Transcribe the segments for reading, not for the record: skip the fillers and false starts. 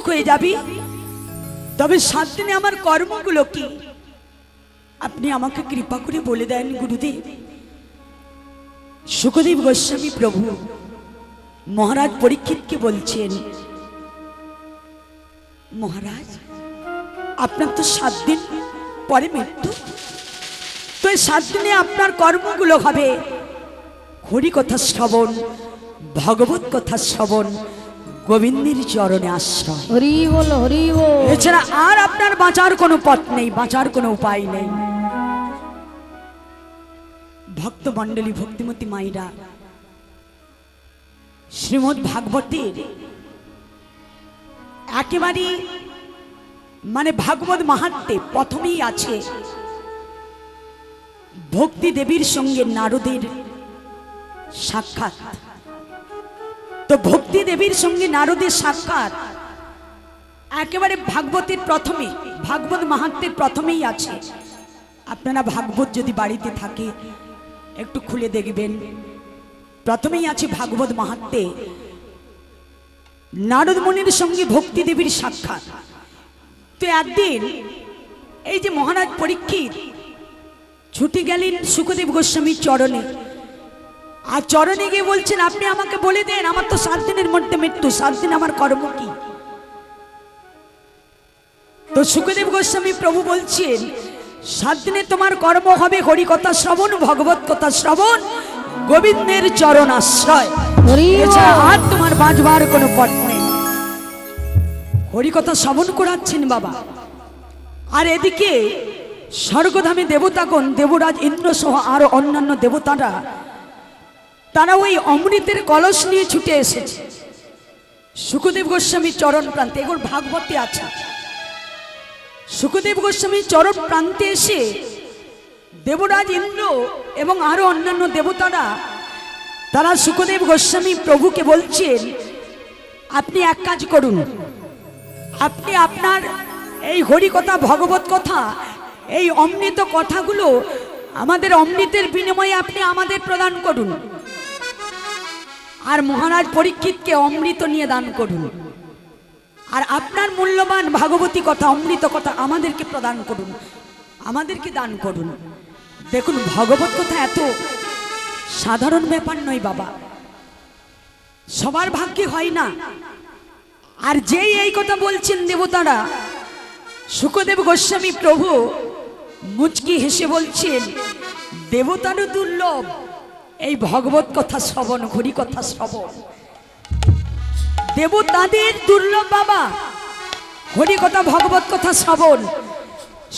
হয়ে যাবি, তবে 7 দিনে আমার কর্মগুলো কি আপনি আমাকে কৃপা করে বলে দেন গুরুদেব। শুকদেব গোস্বামী প্রভু মহারাজ পরীক্ষিতকে বলছেন, মহারাজ আপনার তো 7 দিন পরে মৃত্যু, তো এই 7 দিনে আপনার কর্মগুলো হবে হরি কথা শ্রবণ, ভগবত কথা শ্রবণ, গোবিন্দের চরণে আশ্রয়। হরি বল, হরি বল। এছাড়া আর আপনার বাঁচার কোনো পথ নেই, বাঁচার কোনো উপায় নেই। ভক্ত মণ্ডলী, ভক্তিমতী মাইরা, শ্রীমদ্ ভাগবতের একেবারে মানে ভাগবত মাহাত্ম্যে প্রথমেই আছে ভক্তি দেবীর সঙ্গে নারদের সাক্ষাৎ। তো ভক্তি দেবীর সঙ্গে নারদের সাক্ষাৎ একেবারে ভাগবতের প্রথমে, ভাগবত মাহাত্ম্যের প্রথমেই আছে। আপনারা ভাগবত যদি বাড়িতে থাকে একটু খুলে দেখবেন, প্রথমেই আছে ভাগবত মাহাত্ম্যে নারদ মুনির সঙ্গে ভক্তি দেবীর সাক্ষাৎ। তো একদিন এই যে মহারাজ পরীক্ষিত ছুটে গেলেন শুকদেব গোস্বামীর চরণে, আর চরণে গিয়ে বলছেন, আপনি আমাকে বলে দেন, আমার তো 7 দিনের মধ্যে মৃত্যু, 7 দিন আমার কর্ম কি? তো শুকদেব গোস্বামী প্রভু বলছেন, 7 দিনে তোমার কর্ম হবে হরি কথা শ্রবণ, ভগবত কথা শ্রবণ, গোবিন্দের চরণ আশ্রয়। এছাড়া আর তোমার বাঁচবার কোনো পথ নেই। হরি কথা শ্রবণ করাচ্ছেন বাবা। আর এদিকে স্বর্গধামে দেবতাগণ, দেবরাজ ইন্দ্র সহ আরো অন্যান্য দেবতারা, তারা ওই অমৃতের কলস নিয়ে ছুটে এসেছে শুকদেব গোস্বামীর চরণ প্রান্তে। এগুলো ভাগবতে আছে। শুকদেব গোস্বামীর চরণ প্রান্তে এসে দেবরাজ ইন্দ্র এবং আরো অন্যান্য দেবতারা, তারা শুকদেব গোস্বামী প্রভুকে বলছেন, আপনি এক কাজ করুন, আপনি আপনার এই হরি কথা, ভগবত কথা, এই অমৃত কথাগুলো আমাদের অমৃতের বিনিময়ে আপনি আমাদের প্রদান করুন, আর মহারাজ পরীক্ষিতকে অমৃত নিয়ে দান করুন, আর আপনার মূল্যবান ভাগবতী কথা, অমৃত কথা আমাদেরকে প্রদান করুন, আমাদেরকে দান করুন। দেখুন, ভগবত কথা এত সাধারণ ব্যাপার নয় বাবা, সবার ভাগ্যে হয় না। আর যেই এই কথা বলছেন দেবতারা, শুকদেব গোস্বামী প্রভু মুচকি হেসে বলছেন, দেবতারও দুর্লভ এই ভগবত কথা শ্রবণ, হরি কথা শ্রবণ, দেবতাদের দুর্লভ বাবা হরি কথা, ভগবত কথা শ্রবণ।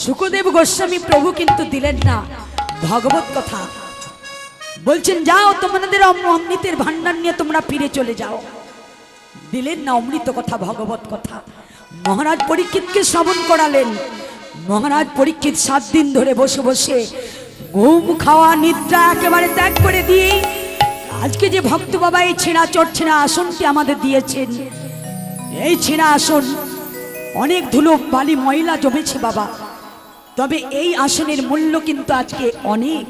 শুকদেব গোস্বামী প্রভু কিন্তু দিলেন না ভগবত কথা, বলছেন যাও তোমাদের অমৃতের ভান্ডার নিয়ে তোমরা ফিরে চলে যাও। দিলেন না অমৃত কথা, ভগবত কথা। মহারাজ পরীক্ষিতকে শ্রবণ করালেন। মহারাজ পরীক্ষিত 7 দিন ধরে বসে বসে ঘুম, খাওয়া, নিদ্রা একেবারে ত্যাগ করে দিয়ে আজকে যে ভক্ত বাবা এই ছেঁড়া চটছেঁড়া আসনটি আমাদের দিয়েছেন, এই ছেঁড়া আসন অনেক ধুলো বালি ময়লা জমেছে বাবা, তবে এই আসনের মূল্য কিন্তু আজকে অনেক,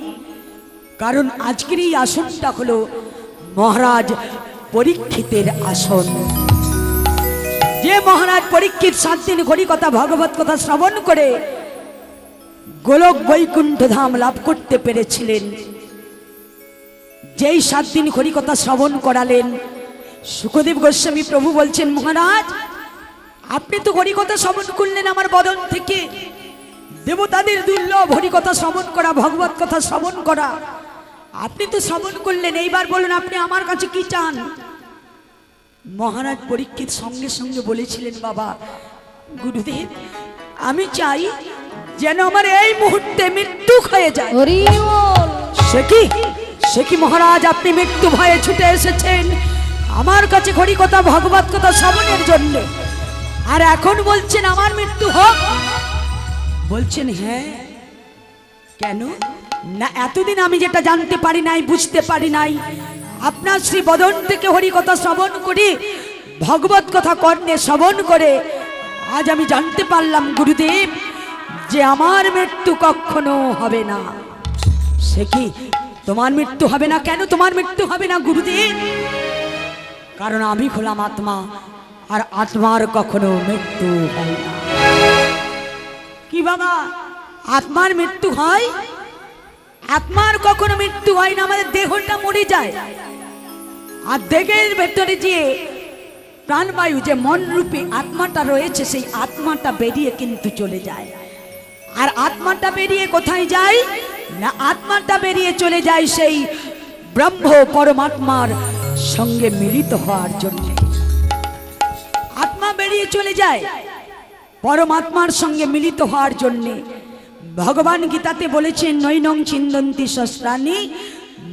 কারণ আজকের এই আসনটা হলো মহারাজ পরীক্ষিতের আসন। যে মহারাজ পরীক্ষিত 7 দিন হরি কথা, ভগবত কথা শ্রবণ করে গোলক বৈকুণ্ঠ ধাম লাভ করতে পেরেছিলেন, যেই 7 দিন হরি কথা শ্রবণ করালেন, শুকদেব গোস্বামী প্রভু বলছেন, মহারাজ আপনি তো হরি কথা শ্রবণ করলেন আমার বদন থেকে, দেবতাদের দুর্লভ হরি কথা শ্রবণ করা, ভগবত কথা শ্রবণ করা, আপনি তো শ্রবণ করলেন, এইবার বলুন আপনি আমার কাছে কি চান? মহারাজ পরীক্ষিত সঙ্গে সঙ্গে বলেছিলেন, বাবা গুরুদেব, আমি চাই যেন আমার এই মুহূর্তে মৃত্যু হয়ে যায়। সে কি মহারাজ, আপনি মৃত্যু ভয়ে ছুটে এসেছেন আমার কাছে হরি কথা, ভগবত কথা শ্রবণের জন্য, আর এখন বলছেন আমার মৃত্যু হোক? বলছেন হ্যাঁ। কেন না, এতদিন আমি যেটা জানতে পারি নাই, বুঝতে পারি নাই, আপনার শ্রী বদন থেকে হরি কথা শ্রবণ করি, ভগবত কথা কর্ণে শ্রবণ করে আজ আমি জানতে পারলাম গুরুদেব যে আমার মৃত্যু কখনো হবে না। সে কি তোমার মৃত্যু হবে না? কেন তোমার মৃত্যু হবে না গুরুদেব? কারণ আমি হলাম আত্মা, আর আত্মার কখনো মৃত্যু হয় না। কি বাবা, আত্মার মৃত্যু হয়? আত্মার কখনো মৃত্যু হয় না, আমাদের দেহটা মরে যায়। আর দেহের ভেতরে যে প্রাণবায়ু, যে মন রূপী আত্মাটা রয়েছে, সেই আত্মাটা বেরিয়ে কিন্তু চলে যায়। আর আত্মাটা বেরিয়ে কোথায় যায় না, আত্মাটা বেরিয়ে চলে যায় সেই ব্রহ্ম পরমাত্মার সঙ্গে মিলিত হওয়ার জন্য। আত্মা বেরিয়ে চলে যায় পরমাত্মার সঙ্গে মিলিত হওয়ার জন্য। ভগবান গীতাতে বলেছেন, নৈনং চিন্দন্তি শস্ত্রাণি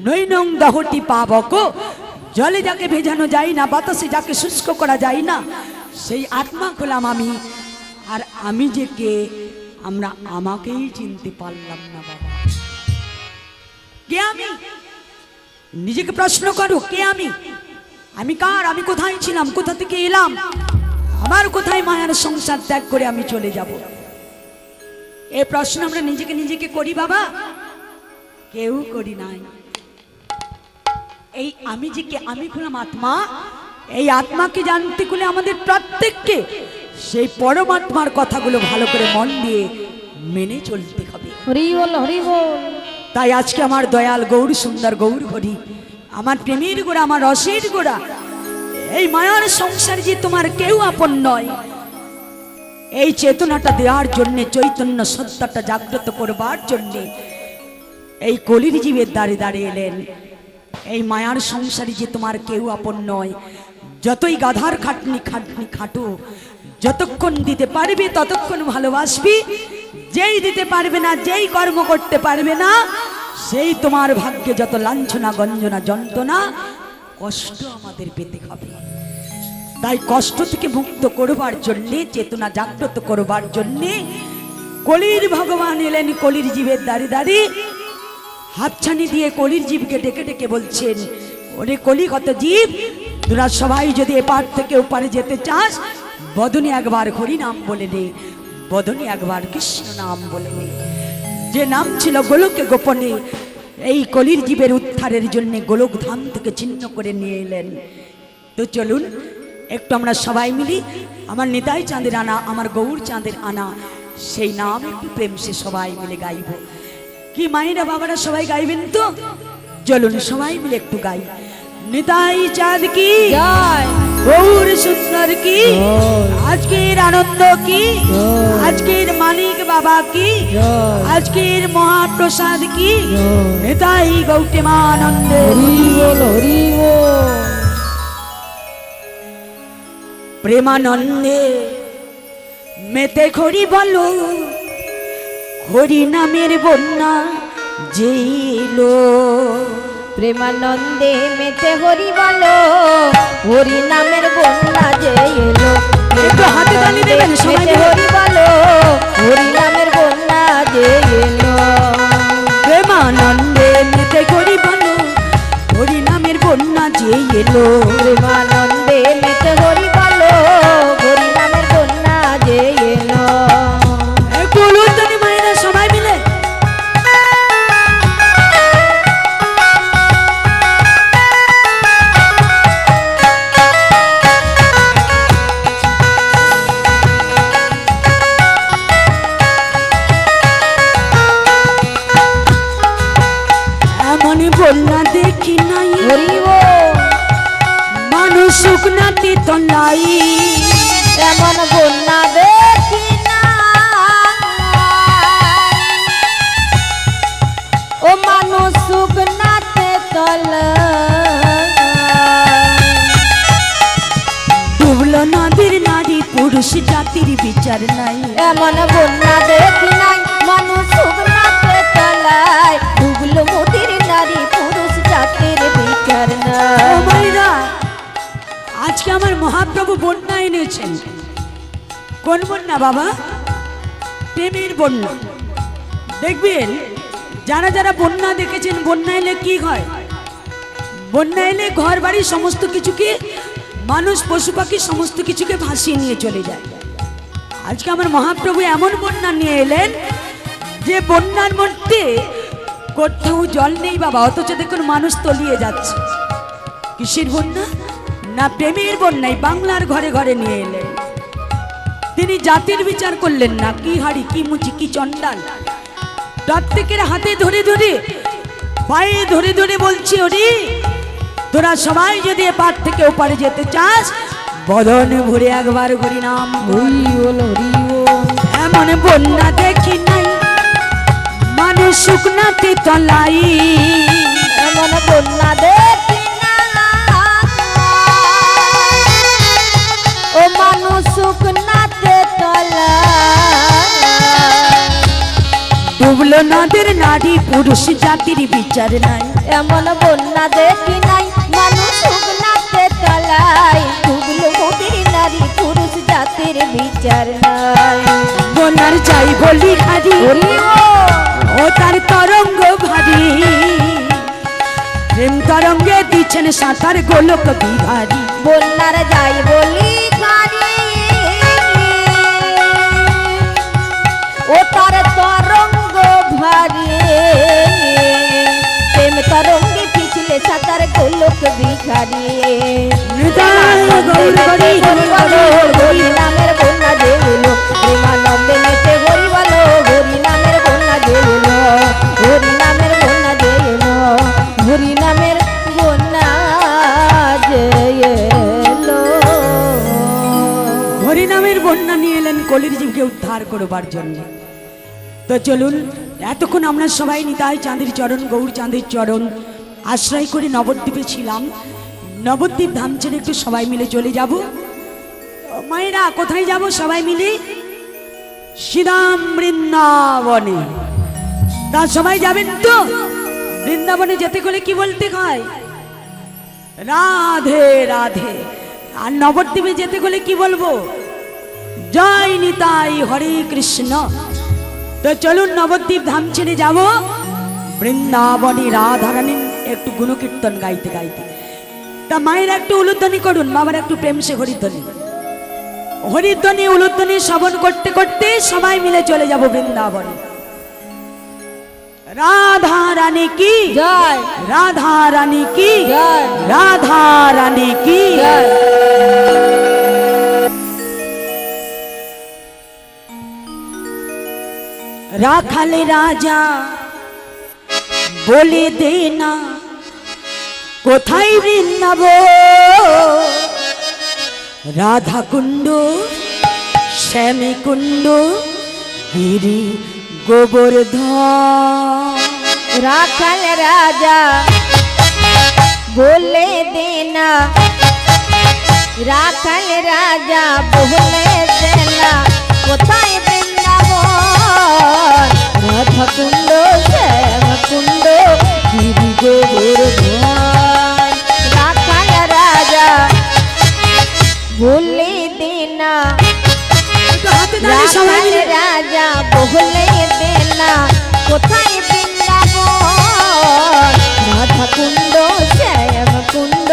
নৈনং দহতি পাবক। জলে যাকে ভেজানো যায় না, বাতাসে যাকে শুষ্ক করা যায় না, সেই আত্মা হলাম আমি। আর আমি যে কে, আমরা আমাকেই চিনতে পারলাম না বাবা। কে আমি? নিজেকে প্রশ্ন করো, কে আমি? আমি কার? আমি কোথায় ছিলাম? কোথা থেকে এলাম? আমার কোথায় মায়ার সংসার ত্যাগ করে আমি চলে যাব? এই প্রশ্ন আমরা নিজেকে করি বাবা? কেউ করি নাই। এই আমি যে কে, আমি হলাম আত্মা। এই আত্মাকে জানতে হলে আমাদের প্রত্যেককে সেই পরমাত্মার কথাগুলো ভালো করে মন দিয়ে মেনে চলতে হবে। হরি বল, হরি বল। তাই আজকে আমার দয়াল গৌর সুন্দর গৌর হরি, আমার প্রেমের গোড়া, আমার রসের গোড়া, এই মায়ার সংসার যে তোমার কেউ আপন নয়, এই চেতনাটা দেওয়ার জন্য, চৈতন্য সত্তাটা জাগ্রত করবার জন্য এই কলির জীবের দ্বারে দাঁড়িয়ে এলেন। এই মায়ার সংসারে যে তোমার কেউ আপন নয়, যতই গাধার খাটনি খাটো, যতক্ষণ দিতে পারবে ততক্ষণ ভালোবাসবি। যেই দিতে পারবে না, যেই কর্ম করতে পারবে না, সেই তোমার ভাগ্যে যত লাঞ্ছনা, গঞ্জনা, যন্ত্রণা, কষ্ট আমাদের পেতে হবে। তাই কষ্ট থেকে মুক্ত করবার জন্যে, চেতনা জাগ্রত করবার জন্যে কলির ভগবান এলেন কলির জীবের দ্বারে দ্বারে। হাতছানি দিয়ে কলির জীবকে ডেকে ডেকে বলছেন, ওরে কলিগত জীব, তোরা সবাই যদি এপার থেকে ওপারে যেতে চাস, বদনে একবার হরি নাম বলে নে, বদনে একবার কৃষ্ণ নাম বলে নে। যে নাম ছিল গোলকে গোপনে, এই কলির জীবের উদ্ধারের জন্য গোলক ধাম থেকে ছিন্ন করে নিয়ে এলেন। তো চলুন একটু আমরা সবাই মিলি আমার নিতাই চাঁদের আনা, আমার গৌর চাঁদের আনা, সেই নাম একটু প্রেম সে সবাই মিলে গাইব। কি মায়েরা বাবারা সবাই গাইবেন তো? চলুন সবাই মিলে একটু গাই। নিতাই চাঁদ কি জয়, গৌর সুন্দর কি, আজকের আনন্দ কি, আজকের মানিক বাবা কি, আজকের মহাপ্রসাদ কি, নিতাই গৌতমানন্দে হরি বল, হরি বল। প্রেমানন্দে মেতে হরি বলো, হরি নামের বন্যা যেইলো। প্রেমানন্দে মেতে হরি বলো, হরি নামের বন্যা যে এলো। একটু হাতে তালি দেবেন সবাই মেতে মিলে। হরি বলো, হরি নামের বন্যা যে এলো। প্রেমানন্দে মেতে হরি বলো, হরি নামের বন্যা যে এলো। প্রেমানন্দে মেতে হরি বলো, হরি নামের বন্যা যে এলো। বলুন তুমি মায়েরা সবাই মিলে। এমন বন্যা দেখি নাই, হরি বল। মানুষ শুকনাতে তলাই। এমন বন্যা দেখি না, ও মানুষ শুকনাতে তলায়। ডুবলো নদীর নারী, পুরুষ জাতির বিচার নাই। এমন বন্যা দেখি নাই, মানুষ শুকনাতে তলায়। ডুবলো মোদির নারী, পুরুষ জাতির বিচার ও নাই। মায়েরা, আজকে আমার মহাপ্রভু বন্যা এনেছেন। কোন বন্যা বাবা? প্রেমের বন্যা। দেখবেন যারা যারা বন্যা দেখেছেন, বন্যা এলে কি হয়? বন্যা এলে ঘর বাড়ি সমস্ত কিছুকে, মানুষ পশু পাখি সমস্ত কিছুকে ভাসিয়ে নিয়ে চলে যায়। আজকে আমার মহাপ্রভু এমন বন্যা নিয়ে এলেন যে বন্যার মধ্যে কোথাও জল নেই বাবা, অথচ দেখুন মানুষ তলিয়ে যাচ্ছে। কিসের বন্যা? না প্রেমের বন্যায় বাংলার ঘরে ঘরে নিয়ে এলেন। তিনি জাতির বিচার করলেন না, কি হাড়ি কি মুচি কি চন্ডাল, প্রত্যেকের হাতে ধরে ধরে পায়ে ধরে ধরে বলছি, ওরে তোরা সবাই যদি এপার থেকে ওপারে যেতে চাস, বদন ভরে একবার হরি নাম বল। এমন বন্যা দেখি নাই মানে শুকনাতে তলাই, এমন বন্যা দেখি না ও মানুষ শুকনাতে তলায়। ডুবলো নদের নারী পুরুষ জাতির বিচার নাই, এমন বন্যা দেখি নাই মানুষ শুকনাতে তলায়। ডুবলো মোদের নারী পুরুষ জাতির বিচার নাই। বন্যার যাই বলি হারি ও তার তরঙ্গ ভারী, প্রেম তরঙ্গে দিচ্ছেন সাঁতার গোলক বিহারী। বন্যার যাই বলি গাড়ি ও তার তরঙ্গ ভারী, প্রেম তরঙ্গে পিছলে সাঁতার গোলক বিহারী। হরি নামের বন্যা যে এলো, প্রেমানন্দে নেচে হরি বলো। হরি নামের বন্যা যে এলো, হরি নামের বন্যা যে এলো, হরি নামের বন্যা যে এলো। হরিনামের বন্যা নিয়ে এলেন কলির জীবকে উদ্ধার করবার জন্য। তো চলুন, এতক্ষণ আমরা সবাই নিতাই চাঁদের চরণ, গৌর চাঁদের চরণ আশ্রয় করে নবদ্বীপে ছিলাম। নবদ্বীপ ধাম ছেড়ে একটু সবাই মিলে চলে যাব। মায়েরা কোথায় যাব সবাই মিলে? শ্রীরাম বৃন্দাবনে। তা সবাই যাবেন তো? বৃন্দাবনে যেতে গেলে কি বলতে হয়? রাধে রাধে। আর নবদ্বীপে যেতে গেলে কি বলবো? জয় নিতাই হরে কৃষ্ণ। তো চলুন নবদ্বীপ ধাম ছেড়ে যাব বৃন্দাবনে রাধারানীর একটু গুণকীর্তন গাইতে গাইতে। তা মায়ের একটু উলুধ্বনি করুন, বাবার একটু প্রেম সে হরিধ্বনি। হরিধ্বনি উলুধ্বনি শ্রবণ করতে করতে সবাই মিলে চলে যাব বৃন্দাবনে। রাধা রানী কি জয়, রাধা রানী কি জয়, রাধা রানী কি জয়। রাখালে রাজা বলে দে না কোথায় বৃন্দাবন, রাধা কুণ্ড শ্যামী কুণ্ড গিরি গোবর্ধন। রাখাল রাজা বলে দেনা, রাখাল রাজা বলে দেনা কোথায় বৃন্দাবন, রাধা কুণ্ড শ্যাম কুণ্ড গিরি গোবর্ধন। রাখাল রাজা বলে দেনা, হাতে দাঁড়িয়ে সবাই রাখাল মিলে রাজা বলে দেনা কোথায় বৃন্দাবন, রাধা কুণ্ড শ্যাম কুণ্ড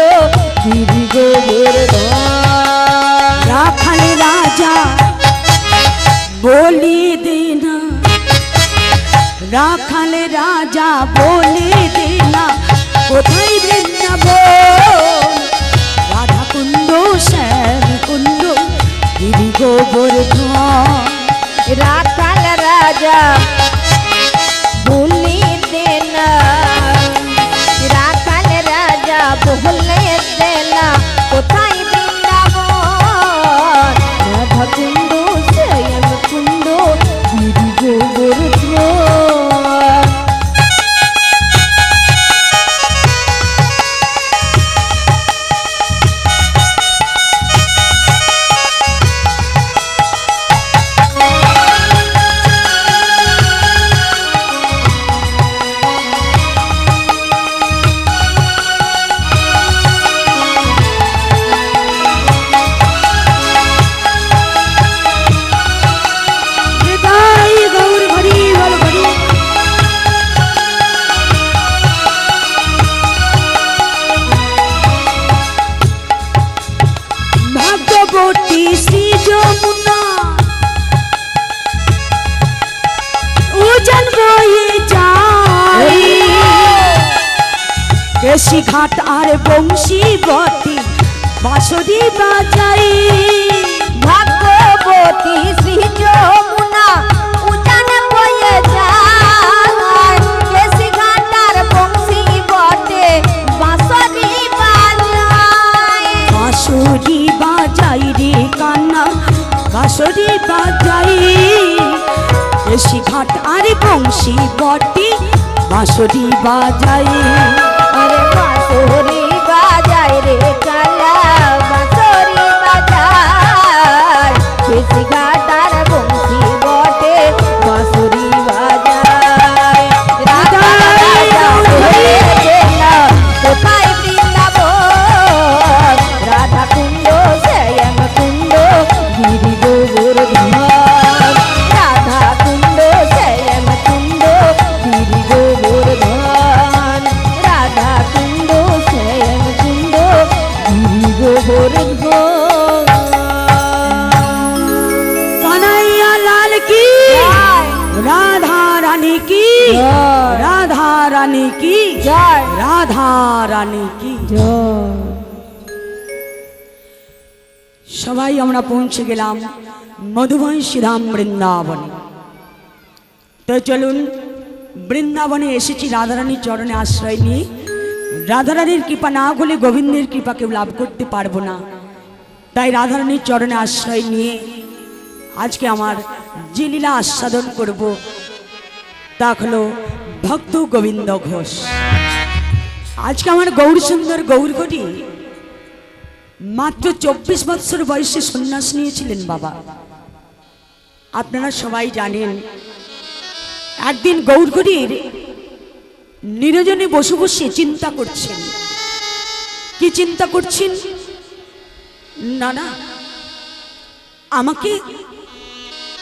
গিরি গোবর্ধন। রাখাল রাজা বলি দেনা, রাখাল রাজা বলে দেনা কোথায় বৃন্দাবন, রাধা কুণ্ড শ্যাম কুণ্ড গিরি গোবর্ধন। রাখাল রাজা বলে দেনা, রাখাল রাজা বলে দেনা কোথায় বৃন্দাবন, রাধা কুণ্ড শ্যাম কুণ্ড গিরি গোবর্ধন। নিতাই গৌর হরি বল হরি। ভাগ্যবতী শ্রী যমুনা ওজন বয়ে যায়, কেশি ঘাট আর বংশীবতী বাঁশরি বাজাই ভাগ্যবতী শ্রী যমুনা উজানে বয়ে যায় কেসি ঘাটার বংশী বটে বাঁশরি বাজায় বাঁশরি বাজাই রে কান্না বাঁশরি বাজাই এসি ঘাট আর বংশী বটি বাঁশরি বাজাই আরে বাঁশরি বাজায় রে কালা বাঁশরি বাজায় কেসি ঘাটার বংশী বটে বাঁশরি বাজায় রাধা রাধা হয়েছে না কোথায় বৃন্দাবন রাধা কুণ্ড শ্যাম কুণ্ড গিরি গোবর্ধন রাধা কুণ্ড শ্যাম কুণ্ড গিরি গোবর্ধন রাধা কুণ্ড শ্যাম কুণ্ড গিরি গোবর্ধন কানাইয়া লাল কি জয় রাধা রানী কি জয়। রাধা রানী কি জয় রাধা রানী কি জয় সবাই আমরা পৌঁছে গেলাম মধুবন শ্রীরাম বৃন্দাবনে। তো চলুন বৃন্দাবনে এসেছি রাধারানীর চরণে আশ্রয় নিয়ে। রাধারানীর কৃপা না হলে গোবিন্দের কৃপা কেউ লাভ করতে পারবো না। তাই রাধারানীর চরণে আশ্রয় নিয়ে আজকে আমার যে লীলা আস্বাদন করব তা হলো ভক্ত গোবিন্দ ঘোষ। আজকে আমার গৌর সুন্দর গৌরগটি মাত্র 24 বৎসর বয়সে সন্ন্যাস নিয়েছিলেন বাবা। আপনারা সবাই জানেন একদিন গৌরগড়ির নিরজনে বসে বসে চিন্তা করছেন। কি চিন্তা করছেন? না না, আমাকে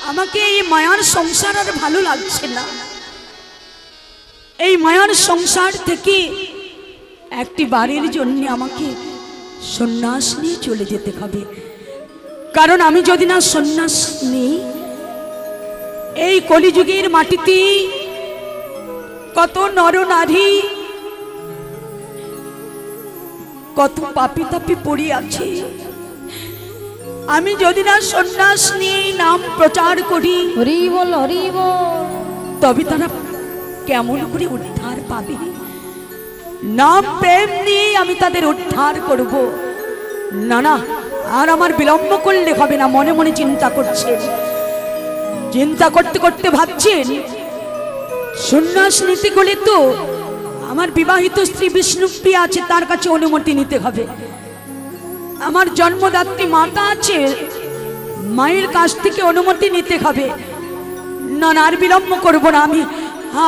আমাকে এই মায়ার সংসার আর ভালো লাগছে না। এই মায়ার সংসার থেকে একটি বাড়ির জন্য আমাকে সন্ন্যাস নিয়ে চলে যেতে হবে। কারণ আমি যদি না সন্ন্যাস নিই, এই কলিযুগের মাটিতে কত নরনারী কত পাপি তাপি পড়ে আছে। আমি যদি না সন্ন্যাস নিয়ে নাম প্রচার করি, হরি বল হরি বল তবে তারা কেমন করে উদ্ধার পাবে? নাম প্রেম নিয়ে আমি তাদের উদ্ধার করব। না না, আর আমার বিলম্ব করলে হবে না। মনে মনে চিন্তা করছেন, চিন্তা করতে করতে ভাবছেন সন্ন্যাস নিতে গেলে তো আমার বিবাহিত স্ত্রী বিষ্ণুপ্রিয়া আছে, তার কাছে অনুমতি নিতে হবে। আমার জন্মদাত্রী মাতা আছে, মায়ের কাছ থেকে অনুমতি নিতে হবে। না না, আর বিলম্ব করব না।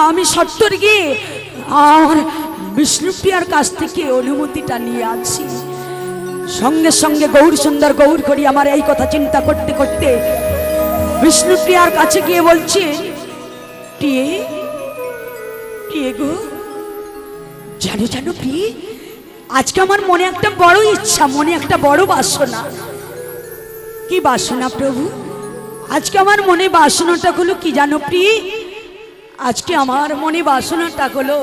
আমি সত্তর গিয়ে আর বিষ্ণুপ্রিয়ার কাছ থেকে অনুমতিটা নিয়ে আছি। সঙ্গে সঙ্গে গৌর সুন্দর গৌর করি আমার এই কথা চিন্তা করতে করতে বিষ্ণুপ্রিয়ার কাছে গিয়ে বলছে, প্রিয়ে প্রিয়ে গো, জানো জানো প্রিয়ে, আজকে আমার মনে একটা বড় ইচ্ছা, মনে একটা বড় বাসনা। কি বাসনা প্রভু? আজকে আমার মনে বাসনাটা হলো কি জানো প্রিয়ে? আজকে আমার মনে বাসনাটা হলো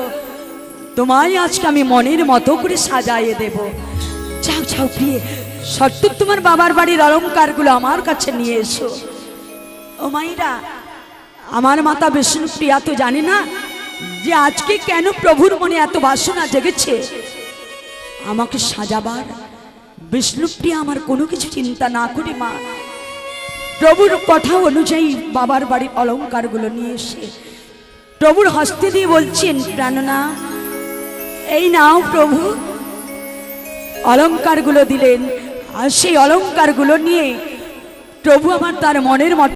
তোমায় আজকে আমি মনের মতো করে সাজাইয়ে দেব। যাও যাও প্রিয়ে, সত্তর তোমার বাবার বাড়ির অলঙ্কারগুলো আমার কাছে নিয়ে এসো। ও মাইরা, আমার মাতা বিষ্ণুপ্রিয়া তো জানে না যে আজকে কেন প্রভুর মনে এত বাসনা জেগেছে আমাকে সাজাবার। বিষ্ণুপ্রিয়া আমার কোনো কিছু চিন্তা না করে মা প্রভুর কথা অনুযায়ী বাবার বাড়ির অলঙ্কারগুলো নিয়ে এসে প্রভুর হস্তে দিয়ে বলছেন, প্রাণনা এই নাও প্রভু। অলঙ্কারগুলো দিলেন, আর সেই অলঙ্কারগুলো নিয়ে প্রভু আমার তার মনের মতো